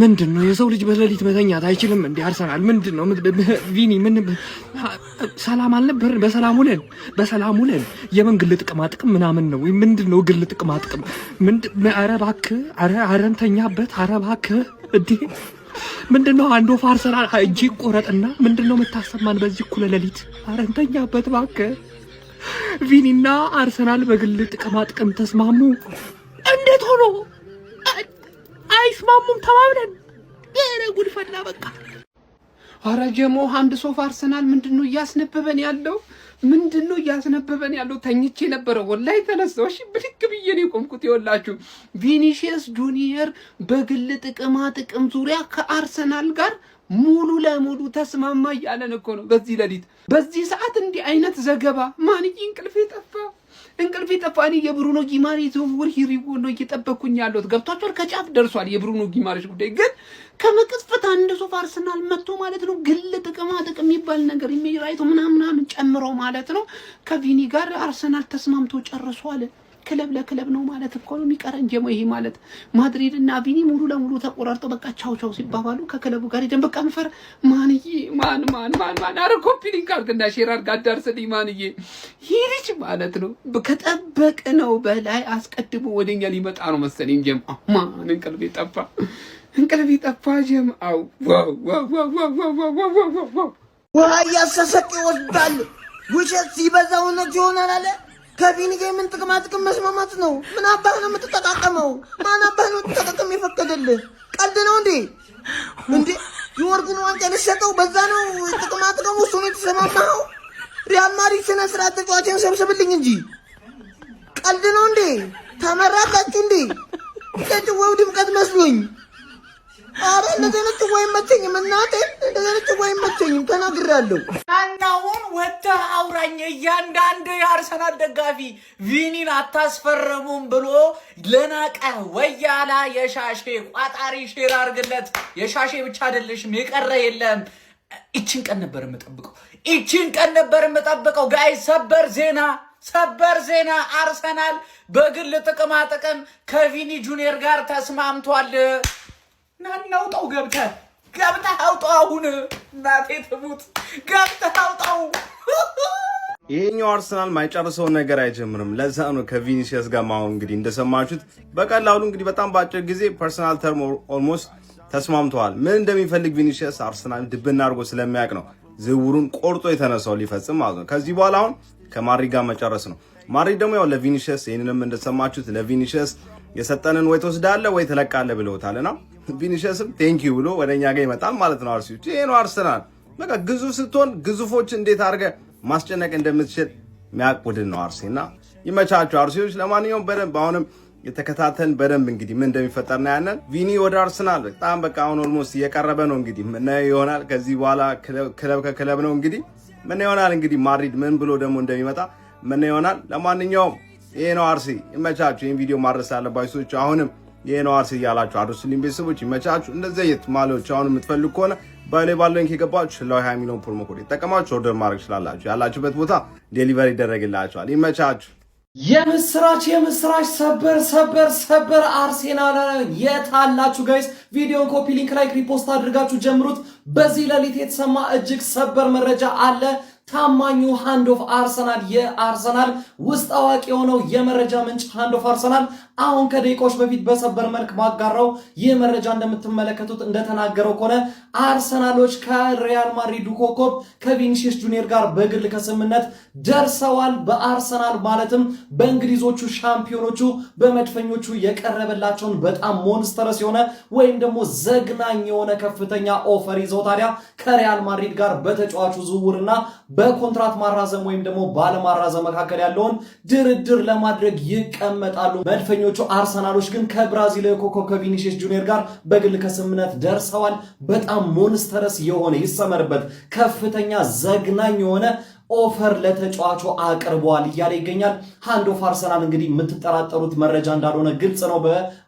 ምንድነው የሰው ልጅ በሌሊት መተኛት አይችልም እንዴ? አርሰናል ምንድነው? ቪኒ ምን ሰላም አልነበር? በሰላም ውለን የምን ግል ጥቅም ምናምን ነው? ምንድነው ግል ጥቅም? ኧረ እባክህ፣ ኧረ እንተኛበት፣ ኧረ እባክህ እንዴ! ምንድነው አንዱ አርሰናል እጅ ቆረጥና ምንድነው የምታሰማን በዚህ እኩለ ሌሊት? ኧረ እንተኛበት እባክህ። ቪኒና አርሰናል በግል ጥቅም ተስማሙ። እንዴት ሆኖ አይስማሙም? ተማምነን ኧረ ጉድ ፈላ በቃ። ኧረ ጀሞ አንድ ሶፍ አርሰናል ምንድነው እያስነበበን ያለው? ተኝቼ ነበረ ወላሂ ተነሳው። እሺ ብድግ ብዬ ነው የቆምኩት። ይኸውላችሁ ቪኒሺየስ ጁኒየር በግል ጥቅም ዙሪያ ከአርሰናል ጋር ሙሉ ለሙሉ ተስማማ እያለን እኮ ነው በዚህ ሌሊት በዚህ ሰዓት እንዲህ አይነት ዘገባ። ማንዬ እንቅልፌ ጠፋ። እኔ የብሩኖ ጊማሬዝ ዝውውር ሂሪው ነው እየጠበኩኝ ያለሁት። ገብቷችኋል? ከጫፍ ደርሷል የብሩኖ ጊማሬዝ ጉዳይ። ግን ከመቅጽበት አንድ ሶፍ አርሰናል መጥቶ ማለት ነው ግል ጥቅም የሚባል ነገር የሚራይቶ ምናምን ጨምሮ ማለት ነው ከቪኒ ጋር አርሰናል ተስማምቶ ጨርሷል። ክለብ ለክለብ ነው ማለት እኮ ነው የሚቀረን ጀሞ። ይሄ ማለት ማድሪድ እና ቪኒ ሙሉ ለሙሉ ተቆራርጦ በቃ ቻው ሲባባሉ ከክለቡ ጋር ሄደን በቃ እንፈር። ማንዬ ማን አረ ኮፒ ሊንክ አድርግና ሼር አድርግ አዳርስልኝ። ማንዬ ይህ ልጅ ማለት ነው ከጠበቅነው በላይ አስቀድሞ ወደኛ ሊመጣ ነው መሰለኝ ጀም። ማን እንቅልፌ ጠፋ ጀም። አው ዋው ውሃ እያሰሰቅ ይወስዳል። ውሸት ሲበዛ እውነት ይሆናል አለ። ከቪኒ ጋር ምን ጥቅም መስማማት ነው? ምን አባህ ነው የምትጠቃቀመው? ማን አባህ ነው ተጠቅም የፈቀደልህ? ቀልድ ነው እንዴ? የወርቁን ዋንጫ ልትሰጠው በዛ ነው ጥቅም እሱ ነው የተሰማማኸው? ሪያል ማድሪድ ስነ ስርዓት ተጫዋችን ሰብስብልኝ እንጂ ቀልድ ነው እንዴ? ተመራላችሁ እንዴ? ለጭዋው ድምቀት መስሎኝ። አረ እንደዚህ አይነት ጭዋ አይመቸኝም። እናቴ እንደዚህ አይነት ጭዋ አይመቸኝም። ተናግሬያለሁ። አናውን ወጣ አውራኝ እያንዳንዱ የአርሰናል ደጋፊ ቪኒን አታስፈረሙም ብሎ ለናቀ ወያላ የሻሼ ቋጣሪ ሼር አርግለት። የሻሼ ብቻ አይደለሽም የቀረ የለም። እቺን ቀን ነበር የምጠብቀው ጋይ። ሰበር ዜና አርሰናል በግል ጥቅም ከቪኒ ጁኒየር ጋር ተስማምቷል። ናናውጣው ገብተህ አውጣው። አሁን እናቴ ትሙት ገብተህ አውጣው። ይሄኛው አርሰናል ማይጨርሰውን ነገር አይጀምርም። ለዛ ነው ከቪኒሲየስ ጋር ማሁን እንግዲህ እንደሰማችሁት በቀላሉ እንግዲህ በጣም ባጭር ጊዜ ፐርሰናል ተርም ኦልሞስት ተስማምተዋል። ምን እንደሚፈልግ ቪኒሲየስ አርሰናል ድብና አድርጎ ስለሚያውቅ ነው ዝውውሩን ቆርጦ የተነሳው ሊፈጽም ማለት ነው። ከዚህ በኋላ አሁን ከማድሪድ ጋር መጨረስ ነው። ማድሪድ ደግሞ ያው ለቪኒሲየስ ይሄንንም እንደሰማችሁት ለቪኒሲየስ የሰጠንን ወይ ትወስዳለህ ወይ ትለቃለህ ብለውታልና ቪኒሲየስም ቴንክ ዩ ብሎ ወደኛ ጋር ይመጣል ማለት ነው። አርሲዎች ይሄ ነው አርሰናል። በቃ ግዙፍ ስትሆን ግዙፎች እንዴት አድርገህ ማስጨነቅ እንደምትችል የሚያውቅ ቡድን ነው አርሴና። ይመቻችሁ አርሲዎች። ለማንኛውም በደንብ አሁንም የተከታተልን በደንብ እንግዲህ ምን እንደሚፈጠር እናያለን። ቪኒ ወደ አርሰናል በጣም በቃ አሁን ኦልሞስት እየቀረበ ነው። እንግዲህ ምን ይሆናል ከዚህ በኋላ ክለብ ከክለብ ነው እንግዲህ ምን ይሆናል እንግዲህ ማድሪድ ምን ብሎ ደግሞ እንደሚመጣ ምን ይሆናል። ለማንኛውም ይሄ ነው አርሲ። ይመቻችሁ። ይሄን ቪዲዮ ማድረስ ያለባችሁ ሰዎች አሁንም ይሄ ነው አርሲ እያላችሁ አድርሱልኝ። ቤተሰቦች ይመቻችሁ። እንደዚህ አይነት ማሊያዎች አሁን የምትፈልጉ ከሆነ ባለ ሊንክ የገባችሁ ለ20 ሚሊዮን ፕሮሞ ኮድ ተጠቀማችሁ ኦርደር ማድረግ ትችላላችሁ። ያላችሁበት ቦታ ዴሊቨሪ ይደረግላችኋል። ይመቻችሁ። የምስራች ሰበር አርሴናል የታላችሁ ጋይስ ቪዲዮን ኮፒ ሊንክ ላይ ሪፖስት አድርጋችሁ ጀምሩት። በዚህ ሌሊት የተሰማ እጅግ ሰበር መረጃ አለ። ታማኙ ሃንድ ኦፍ አርሰናል የአርሰናል ውስጥ አዋቂ የሆነው የመረጃ ምንጭ ሃንድ ኦፍ አርሰናል አሁን ከደቂቃዎች በፊት በሰበር መልክ ማጋራው ይህ መረጃ እንደምትመለከቱት እንደተናገረው ከሆነ አርሰናሎች ከሪያል ማድሪዱ ኮከብ ከቪኒሲየስ ጁኒየር ጋር በግል ከስምምነት ደርሰዋል። በአርሰናል ማለትም በእንግሊዞቹ ሻምፒዮኖቹ በመድፈኞቹ የቀረበላቸውን በጣም ሞንስተረስ የሆነ ወይም ደግሞ ዘግናኝ የሆነ ከፍተኛ ኦፈር ይዘው ታዲያ ከሪያል ማድሪድ ጋር በተጫዋቹ ዝውውርና በኮንትራት ማራዘም ወይም ደግሞ ባለማራዘም መካከል ያለውን ድርድር ለማድረግ ይቀመጣሉ። መድፈኞቹ አርሰናሎች ግን ከብራዚላዊ ኮከብ ከቪኒሲየስ ጁኒየር ጋር በግል ከስምምነት ደርሰዋል። በጣም ሞንስተረስ የሆነ ይሰመርበት ከፍተኛ ዘግናኝ የሆነ ኦፈር ለተጫዋቹ አቅርበዋል እያለ ይገኛል። ሃንድ ኦፍ አርሰናል እንግዲህ የምትጠራጠሩት መረጃ እንዳልሆነ ግልጽ ነው።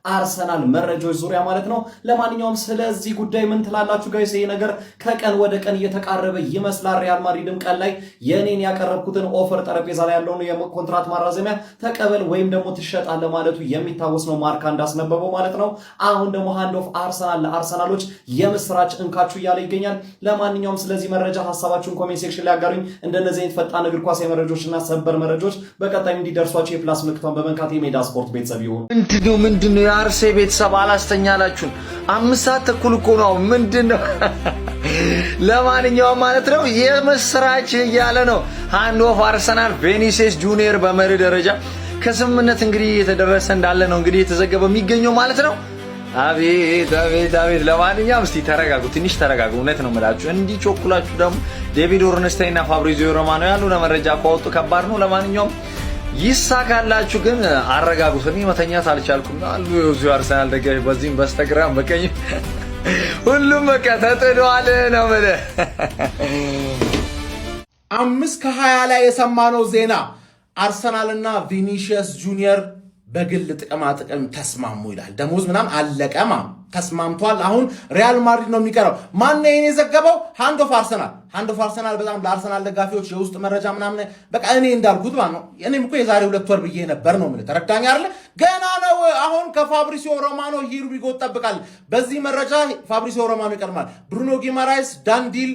አርሰናል መረጃዎች ዙሪያ ማለት ነው። ለማንኛውም ስለዚህ ጉዳይ ምን ትላላችሁ ጋይስ? ይሄ ነገር ከቀን ወደ ቀን እየተቃረበ ይመስላል። ሪያል ማድሪድም ቀን ላይ የኔን ያቀረብኩትን ኦፈር ጠረጴዛ ላይ ያለውን የኮንትራት ማራዘሚያ ተቀበል ወይም ደግሞ ትሸጣለህ ማለቱ የሚታወስ ነው፣ ማርካ እንዳስነበበው ማለት ነው። አሁን ደግሞ ሃንድ ኦፍ አርሰናል ለአርሰናሎች የምስራች እንካችሁ እያለ ይገኛል። ለማንኛውም ስለዚህ መረጃ ሀሳባችሁን ኮሜንት ሴክሽን ላይ አጋሩኝ። እንደነዚህ አይነት ፈጣን እግር ኳስ መረጃዎችና ሰበር መረጃዎች በቀጣይ እንዲደርሷችሁ የፕላስ ምልክቷን በመንካት የሜዳ ስፖርት ቤተሰብ ይሁኑ። ምንድነው የአርሴ ቤተሰብ አላስተኛላችሁን? 5 ሰዓት ተኩል እኮ ነው። ምንድነው? ለማንኛውም ማለት ነው የምስራች እያለ ነው ሃንድ ኦፍ አርሰናል ቪኒሲየስ ጁኒየር በመሪ ደረጃ ከስምምነት እንግዲህ የተደረሰ እንዳለ ነው እንግዲህ የተዘገበው የሚገኘው ማለት ነው። አቤት አቤት አቤት። ለማንኛውም እስቲ ተረጋጉ፣ ትንሽ ተረጋጉ። እውነት ነው የምላችሁ። እንዲህ ቾኩላችሁ ደግሞ ዴቪድ ኦርንስታይንና ፋብሪዚዮ ሮማኖ ያሉ መረጃ ካወጡ ከባድ ነው። ለማንኛውም ይሳካላችሁ፣ ግን አረጋጉት። እኔ መተኛት አልቻልኩም አሉ የዚህ አርሰናል ደጋፊ በዚህም በስተግራም በቀኝ ሁሉም በቃ ተጥዷል ነው ማለት 5:20 ላይ የሰማነው ዜና አርሰናልና ቪኒሲየስ ጁኒየር በግል ጥቅም ተስማሙ ይላል። ደሞዝ ምናምን አለቀማ ተስማምቷል። አሁን ሪያል ማድሪድ ነው የሚቀረው። ማን ነው ይሄን የዘገበው? ሃንድ ኦፍ አርሰናል። ሃንድ ኦፍ አርሰናል በጣም ለአርሰናል ደጋፊዎች የውስጥ መረጃ ምናምን በቃ እኔ እንዳልኩት ማለት ነው። እኔም እኮ የዛሬ 2 ወር ብዬ ነበር ነው ማለት ተረዳኝ አይደል? ገና ነው። አሁን ከፋብሪሲዮ ሮማኖ ሂሩ ቢጎ ተጠብቃል። በዚህ መረጃ ፋብሪሲዮ ሮማኖ ይቀድማል። ብሩኖ ጊማራይስ ዳንዲል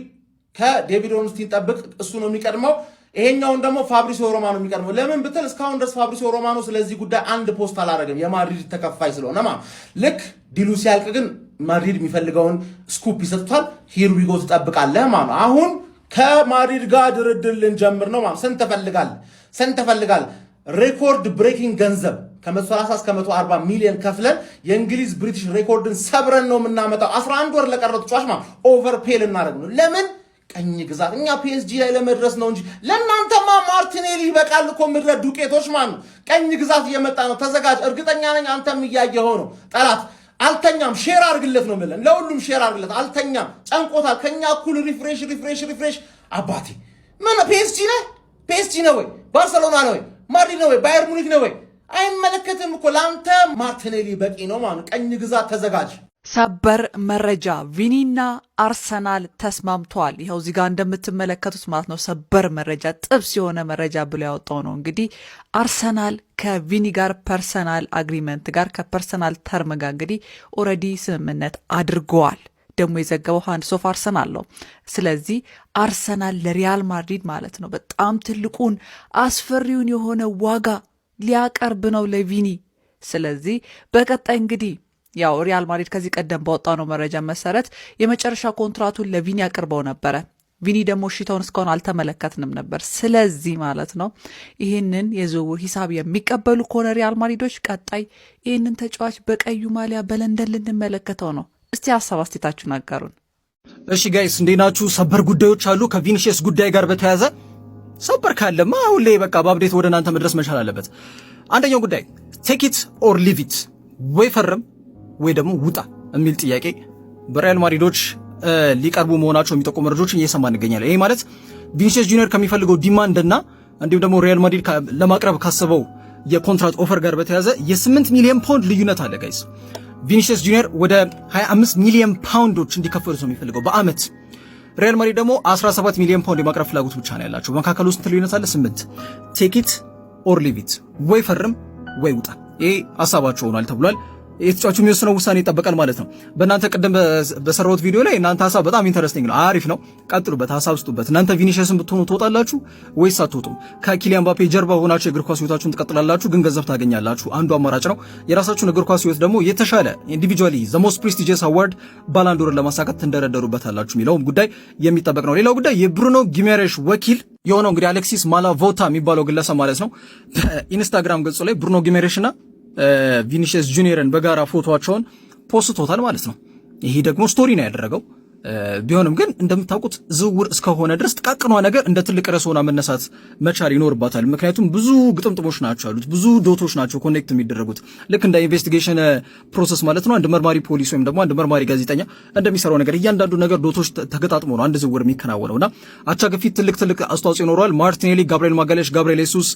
ከዴቪድ ኦርንስታይን ጠብቅ፣ እሱ ነው የሚቀድመው። ይሄኛውን ደግሞ ፋብሪሲዮ ሮማኖ የሚቀድመው። ለምን ብትል እስካሁን ድረስ ፋብሪሲዮ ሮማኖ ስለዚህ ጉዳይ አንድ ፖስት አላደረገም፣ የማድሪድ ተከፋይ ስለሆነ ማለት። ልክ ዲሉ ሲያልቅ ግን ማድሪድ የሚፈልገውን ስኩፕ ይሰጥቷል። ሂሩ ቢጎ ትጠብቃለህ ማለት። አሁን ከማድሪድ ጋር ድርድር ልንጀምር ነው ማለት። ስንት ትፈልጋለህ? ሬኮርድ ብሬኪንግ ገንዘብ ከ130 እስከ 140 ሚሊዮን ከፍለን የእንግሊዝ ብሪቲሽ ሬኮርድን ሰብረን ነው የምናመጣው። 11 ወር ለቀረው ተጫዋች ማለት ኦቨር ፔል እናደርግ ነው። ለምን? ቀኝ ግዛት። እኛ ፒኤስጂ ላይ ለመድረስ ነው እንጂ ለእናንተማ ማርቲኔሊ ይበቃል እኮ ምድረ ዱቄቶች ማለት ነው። ቀኝ ግዛት እየመጣ ነው፣ ተዘጋጅ። እርግጠኛ ነኝ አንተም እያየኸው ነው። ጠላት አልተኛም፣ ሼር አድርግለት ነው የምልህ። ለሁሉም ሼር አድርግለት። አልተኛም፣ ጨንቆታል። ከኛ እኩል ሪፍሬሽ። አባቴ ምን ፒኤስጂ ነው ወይ ባርሰሎና ነው ወይ ማድሪድ ነው ወይ ባየር ሙኒክ ነው ወይ? አይመለከትም እኮ ለአንተ ማርቲኔሊ በቂ ነው ማለት። ቀኝ ግዛት ተዘጋጅ። ሰበር መረጃ ቪኒና አርሰናል ተስማምተዋል። ይኸው እዚህ ጋር እንደምትመለከቱት ማለት ነው። ሰበር መረጃ፣ ጥብስ የሆነ መረጃ ብሎ ያወጣው ነው እንግዲህ አርሰናል ከቪኒ ጋር ፐርሰናል አግሪመንት ጋር ከፐርሰናል ተርም ጋር እንግዲህ ኦልሬዲ ስምምነት አድርገዋል። ደግሞ የዘገበው ሃንድስ ኦፍ አርሰናል ነው። ስለዚህ አርሰናል ለሪያል ማድሪድ ማለት ነው በጣም ትልቁን አስፈሪውን የሆነ ዋጋ ሊያቀርብ ነው ለቪኒ። ስለዚህ በቀጣይ እንግዲህ ያው ሪያል ማድሪድ ከዚህ ቀደም ባወጣው ነው መረጃ መሰረት የመጨረሻ ኮንትራቱን ለቪኒ ያቀርበው ነበረ። ቪኒ ደግሞ ሽታውን እስካሁን አልተመለከትንም ነበር። ስለዚህ ማለት ነው ይህንን የዝውውር ሂሳብ የሚቀበሉ ከሆነ ሪያል ማድሪዶች ቀጣይ ይህንን ተጫዋች በቀዩ ማሊያ በለንደን ልንመለከተው ነው። እስቲ ሀሳብ አስተያየታችሁን አጋሩን። እሺ ጋይስ እንዴት ናችሁ? ሰበር ጉዳዮች አሉ ከቪኒሲየስ ጉዳይ ጋር በተያያዘ። ሰበር ካለማ ሁሌ በቃ በአፕዴት ወደ እናንተ መድረስ መቻል አለበት። አንደኛው ጉዳይ ቴክ ኢት ኦር ሊቭ ኢት፣ ወይ ፈርም ወይ ደግሞ ውጣ የሚል ጥያቄ በሪያል ማድሪዶች ሊቀርቡ መሆናቸው የሚጠቁሙ መረጃዎችን እየሰማ እንገኛለን። ይሄ ማለት ቪኒሲየስ ጁኒየር ከሚፈልገው ዲማንድ እና እንዲሁም ደግሞ ሪያል ማድሪድ ለማቅረብ ካሰበው የኮንትራት ኦፈር ጋር በተያያዘ የ8 ሚሊዮን ፓውንድ ልዩነት አለ ጋይስ። ቪኒሲየስ ጁኒየር ወደ 25 ሚሊዮን ፓውንዶች እንዲከፈሉት ነው የሚፈልገው በአመት። ሪያል ማድሪድ ደግሞ 17 ሚሊዮን ፓውንድ የማቅረብ ፍላጎት ብቻ ነው ያላቸው። በመካከል ውስጥ ልዩነት አለ 8። ቴክ ኢት ኦር ሊቭ ኢት፣ ወይ ፈርም ወይ ውጣ። ይሄ ሀሳባቸው ሆኗል ተብሏል። የተጫዋቹ የሚወስነው ውሳኔ ይጠበቃል ማለት ነው። በእናንተ ቅድም በሰራሁት ቪዲዮ ላይ እናንተ ሀሳብ በጣም ኢንተረስቲንግ ነው፣ አሪፍ ነው። ቀጥሉበት፣ ሀሳብ ስጡበት። እናንተ ቪኒሲየስን ብትሆኑ ትወጣላችሁ ወይስ አትወጡም? ከኪሊያን ምባፔ ጀርባ ሆናችሁ የእግር ኳስ ህይወታችሁን ትቀጥላላችሁ፣ ግን ገንዘብ ታገኛላችሁ። አንዱ አማራጭ ነው። የራሳችሁን እግር ኳስ ህይወት ደግሞ የተሻለ ኢንዲቪጁዋሊ ዘ ሞስት ፕሬስቲጂየስ አዋርድ ባላንዶርን ለማሳካት ትንደረደሩበታላችሁ የሚለውም ጉዳይ የሚጠበቅ ነው። ሌላው ጉዳይ የብሩኖ ጊሜሬሽ ወኪል የሆነው እንግዲህ አሌክሲስ ማላቮታ የሚባለው ግለሰብ ማለት ነው በኢንስታግራም ገጹ ላይ ብሩኖ ጊሜሬሽና ቪኒሲየስ ጁኒየርን በጋራ ፎቶዋቸውን ፖስቶታል ማለት ነው። ይሄ ደግሞ ስቶሪ ነው ያደረገው። ቢሆንም ግን እንደምታውቁት ዝውውር እስከሆነ ድረስ ጥቃቅኗ ነገር እንደ ትልቅ ርዕስ ሆና መነሳት መቻል ይኖርባታል። ምክንያቱም ብዙ ግጥምጥሞች ናቸው ያሉት፣ ብዙ ዶቶች ናቸው ኮኔክት የሚደረጉት። ልክ እንደ ኢንቨስቲጌሽን ፕሮሰስ ማለት ነው። አንድ መርማሪ ፖሊስ ወይም ደግሞ አንድ መርማሪ ጋዜጠኛ እንደሚሰራው ነገር እያንዳንዱ ነገር ዶቶች ተገጣጥሞ ነው አንድ ዝውውር የሚከናወነውና አቻ ግፊት ትልቅ አስተዋጽኦ ይኖረዋል። ማርቲኔሊ፣ ጋብሪኤል ማጋሌሽ፣ ጋብሪኤል ሱስ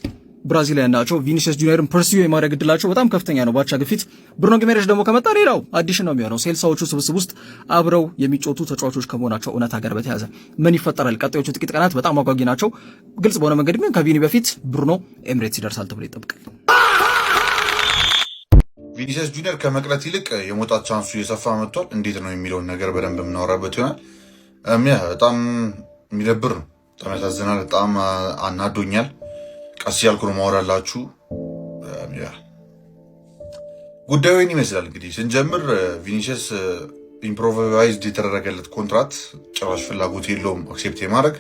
ብራዚላውያን ናቸው። ቪኒሲየስ ጁኒየርን ፐርሲዩ የማድረግ እድላቸው በጣም ከፍተኛ ነው በአቻ ግፊት። ብሩኖ ጊሜሬሽ ደግሞ ከመጣ ሌላው አዲሽን ነው የሚሆነው። ሴልሳዎቹ ስብስብ ውስጥ አብረው የሚጮቱ ተጫዋቾች ከመሆናቸው እውነታ ጋር በተያያዘ ምን ይፈጠራል? ቀጣዮቹ ጥቂት ቀናት በጣም አጓጊ ናቸው። ግልጽ በሆነ መንገድ ግን ከቪኒ በፊት ብሩኖ ኤምሬትስ ይደርሳል ተብሎ ይጠብቃል። ቪኒሲየስ ጁኒየር ከመቅረት ይልቅ የመውጣት ቻንሱ እየሰፋ መጥቷል። እንዴት ነው የሚለውን ነገር በደንብ የምናወራበት ይሆናል። በጣም የሚደብር ነው። በጣም ያሳዝናል። በጣም አናዶኛል። ቀስ ያልኩ ነው ማወራላችሁ። ጉዳዩ ይህን ይመስላል። እንግዲህ ስንጀምር ቪኒሲየስ ኢምፕሮቫይዝድ የተደረገለት ኮንትራት ጭራሽ ፍላጎት የለውም አክሴፕት የማድረግ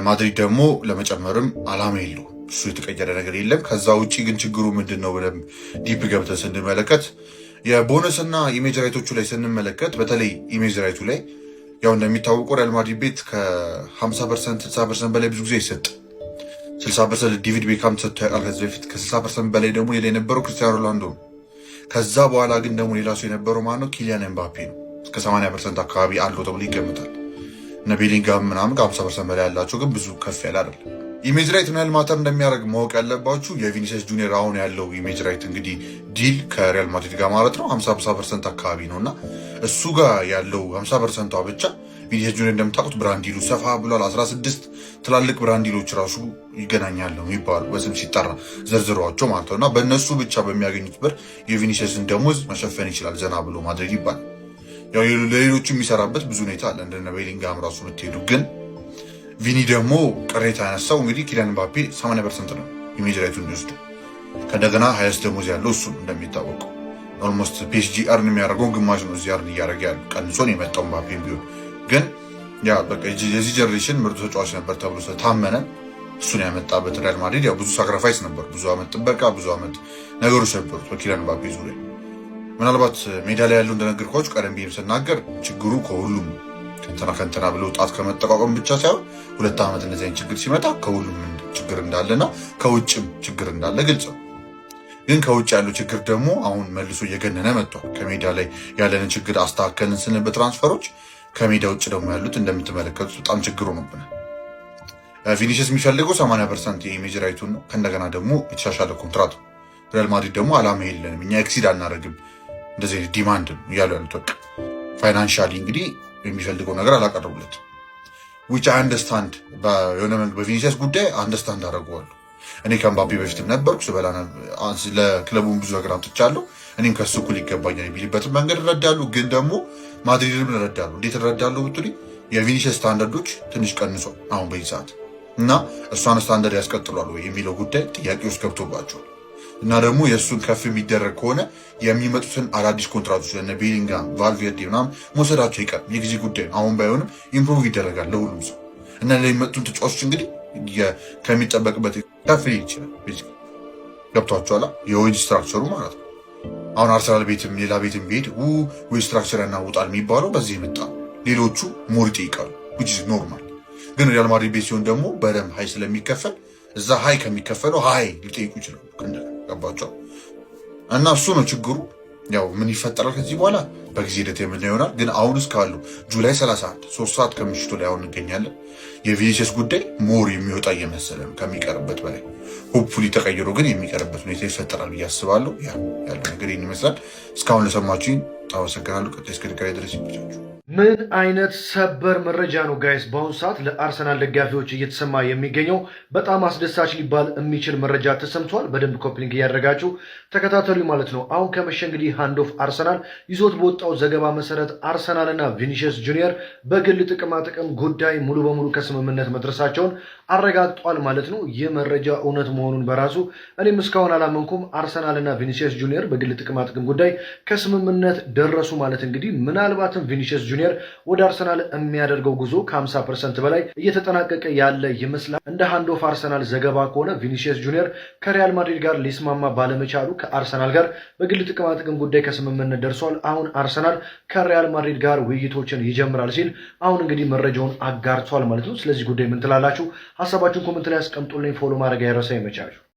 ማድሪድ ደግሞ ለመጨመርም አላማ የለው። እሱ የተቀየረ ነገር የለም። ከዛ ውጭ ግን ችግሩ ምንድን ነው ብለን ዲፕ ገብተን ስንመለከት የቦነስና ኢሜጅ ራይቶቹ ላይ ስንመለከት በተለይ ኢሜጅ ራይቱ ላይ ያው እንደሚታወቀው ሪያል ማድሪድ ቤት ከ50% 60% በላይ ብዙ ጊዜ ይሰጥ 60% ዴቪድ ቤካም ተሰጥቶ ያውቃል ከዚህ በፊት። ከ60% በላይ ደግሞ ሌላ የነበረው ክርስቲያኖ ሮናልዶ ነው። ከዛ በኋላ ግን ደግሞ ሌላ ሰው የነበረው ማነው? ኪሊያን ኤምባፔ ነው። እስከ 80% አካባቢ አለው ተብሎ ይገምታል። እነ ቤሊንጋም ምናምን ከ50% በላይ ያላቸው ግን ብዙ ከፍ ያለ አይደለም። ኢሜጅ ራይት ምን ያህል ማተር እንደሚያደርግ ማወቅ ያለባችሁ የቪኒሲየስ ጁኒየር አሁን ያለው ኢሜጅ ራይት እንግዲህ ዲል ከሪያል ማድሪድ ጋር ማለት ነው 50% አካባቢ ነው እና እሱ ጋር ያለው 50%ቷ ብቻ ቪኒሲየስ ጁኒየር እንደምታውቁት ብራንዲሉ ሰፋ ብሏል። 16 ትላልቅ ብራንዲሎች ራሱ ይገናኛሉ የሚባሉ በስም ሲጠራ ዘርዝሯቸው ማለት ነው እና በእነሱ ብቻ በሚያገኙት ብር የቪኒሲየስን ደሞዝ መሸፈን ይችላል ዘና ብሎ ማድሪድ ይባላል። ያው ለሌሎቹ የሚሰራበት ብዙ ሁኔታ አለ። እንደነ ቤሊንጋም ራሱ ብትሄዱ ግን ቪኒ ደግሞ ቅሬታ ያነሳው እንግዲህ ኪሊያን ኤምባፔ 80% ነው ኢሜጅ ራይቱን እንዲወስዱ። ከእንደገና ሀያስ ደሞዝ ያለው እሱ እንደሚታወቀው ኦልሞስት ፒኤስጂ አርን የሚያደርገውን ግማሽ ነው እዚህ አርን እያደረገ ያለው ቀንሶን የመጣው ኤምባፔ ቢሆን ግን ያ በቃ የዚህ ጀነሬሽን ምርጡ ተጫዋች ነበር ተብሎ ስለታመነ እሱን ያመጣበት ሪያል ማድሪድ ያው ብዙ ሳክሪፋይስ ነበር፣ ብዙ አመት ጥበቃ፣ ብዙ አመት ነገሮች ነበሩት በኪሊያን ኤምባፔ ዙሪያ። ምናልባት ሜዳ ላይ ያለው እንደነገርኳችሁ ቀደም ብዬም ስናገር ችግሩ ከሁሉም ከንትና ብሎ ጣት ከመጠቋቋም ብቻ ሳይሆን 2 ዓመት እንደዚህ አይነት ችግር ሲመጣ ከሁሉም ችግር እንዳለና ከውጭም ችግር እንዳለ ግልጽ ነው። ግን ከውጭ ያለው ችግር ደግሞ አሁን መልሶ እየገነነ መጥቷል። ከሜዳ ላይ ያለንን ችግር አስተካከልን ስንል በትራንስፈሮች ከሜዳ ውጭ ደግሞ ያሉት እንደምትመለከቱት በጣም ችግሩ ነበር። ቪኒሲየስ የሚፈልገው 80% የኢሜጅ ራይቱን ነው። ከእንደገና ደግሞ የተሻሻለ ኮንትራት። ሪያል ማድሪድ ደግሞ አላማ የለንም እኛ ኤክሲድ አናደርግም እንደዚህ ዲማንድ ነው እያሉ ያሉት በቃ ፋይናንሻሊ እንግዲህ የሚፈልገው ነገር አላቀረቡለትም። ዊች አይ አንደርስታንድ የሆነ መንገድ በቪኒሲየስ ጉዳይ አንደርስታንድ አደረገዋለሁ። እኔ ከኤምባፔ በፊትም ነበርኩ ስበላ ለክለቡን ብዙ ነገር አምጥቻለሁ። እኔም ከሱ እኩል ይገባኛል የሚልበትን መንገድ እረዳለሁ። ግን ደግሞ ማድሪድንም እረዳለሁ። እንዴት እረዳለሁ ብትሉ የቪኒሲየስ ስታንዳርዶች ትንሽ ቀንሷል አሁን በዚህ ሰዓት እና እሷን ስታንዳርድ ያስቀጥሏል ወይ የሚለው ጉዳይ ጥያቄ ውስጥ ገብቶባቸዋል። እና ደግሞ የእሱን ከፍ የሚደረግ ከሆነ የሚመጡትን አዳዲስ ኮንትራቶች ለነ ቤሊንጋም ቫልቬርዴ ምናምን መውሰዳቸው ይቀር የጊዜ ጉዳይ ነው። አሁን ባይሆንም ኢምፕሩቭ ይደረጋል ለሁሉም ሰው እና ለሚመጡን ተጫዋቾች እንግዲህ ከሚጠበቅበት ከፍ ሊል ይችላል። ገብቷቸዋል የዌጅ ስትራክቸሩ ማለት ነው። አሁን አርሰናል ቤትም ሌላ ቤትም ቢሄድ ዌጅ ስትራክቸር ያናውጣል የሚባለው በዚህ የመጣ ሞር ይጠይቃሉ which is ኖርማል። ግን ሪያል ማድሪድ ቤት ሲሆን ደግሞ በደንብ ሀይ ስለሚከፈል እዛ ሀይ ከሚከፈለው ሀይ ሊጠይቁ ይችላሉ። ገባቸው እና እሱ ነው ችግሩ። ያው ምን ይፈጠራል ከዚህ በኋላ በጊዜ ሂደት የምናየው ይሆናል። ግን አሁን እስካሉ ጁላይ 31 3 ሰዓት ከምሽቱ ላይ አሁን እንገኛለን። የቪኒሲየስ ጉዳይ ሞር የሚወጣ እየመሰለ ነው ከሚቀርበት በላይ ሆፕፉሊ ተቀይሮ ግን የሚቀርበት ሁኔታ ይፈጠራል ብዬ አስባለሁ። ያለው ነገር ይህን ይመስላል። እስካሁን ለሰማችሁኝ አመሰግናለሁ። ቀጣይ እስክንገናኝ ድረስ ይመቻችሁ። ምን አይነት ሰበር መረጃ ነው ጋይስ በአሁኑ ሰዓት ለአርሰናል ደጋፊዎች እየተሰማ የሚገኘው? በጣም አስደሳች ሊባል የሚችል መረጃ ተሰምቷል። በደንብ ኮፕሊንግ እያደረጋችሁ ተከታተሉ ማለት ነው። አሁን ከመሸ እንግዲህ ሃንድ ኦፍ አርሰናል ይዞት በወጣው ዘገባ መሰረት አርሰናል እና ቪኒሲየስ ጁኒየር በግል ጥቅማ ጥቅም ጉዳይ ሙሉ በሙሉ ከስምምነት መድረሳቸውን አረጋግጧል ማለት ነው። ይህ መረጃ እውነት መሆኑን በራሱ እኔም እስካሁን አላመንኩም። አርሰናል እና ቪኒሲየስ ጁኒየር በግል ጥቅማ ጥቅም ጉዳይ ከስምምነት ደረሱ ማለት እንግዲህ ምናልባትም ቪኒሲየስ ጁኒየር ወደ አርሰናል የሚያደርገው ጉዞ ከ50% በላይ እየተጠናቀቀ ያለ ይመስላል። እንደ ሃንድ ኦፍ አርሰናል ዘገባ ከሆነ ቪኒሲየስ ጁኒየር ከሪያል ማድሪድ ጋር ሊስማማ ባለመቻሉ ከአርሰናል ጋር በግል ጥቅማ ጥቅም ጉዳይ ከስምምነት ደርሷል። አሁን አርሰናል ከሪያል ማድሪድ ጋር ውይይቶችን ይጀምራል ሲል አሁን እንግዲህ መረጃውን አጋርቷል ማለት ነው። ስለዚህ ጉዳይ ምን ትላላችሁ? ሀሳባችሁን ኮመንት ላይ አስቀምጡልኝ። ፎሎ ማድረግ አይረሳ። ይመቻችሁ።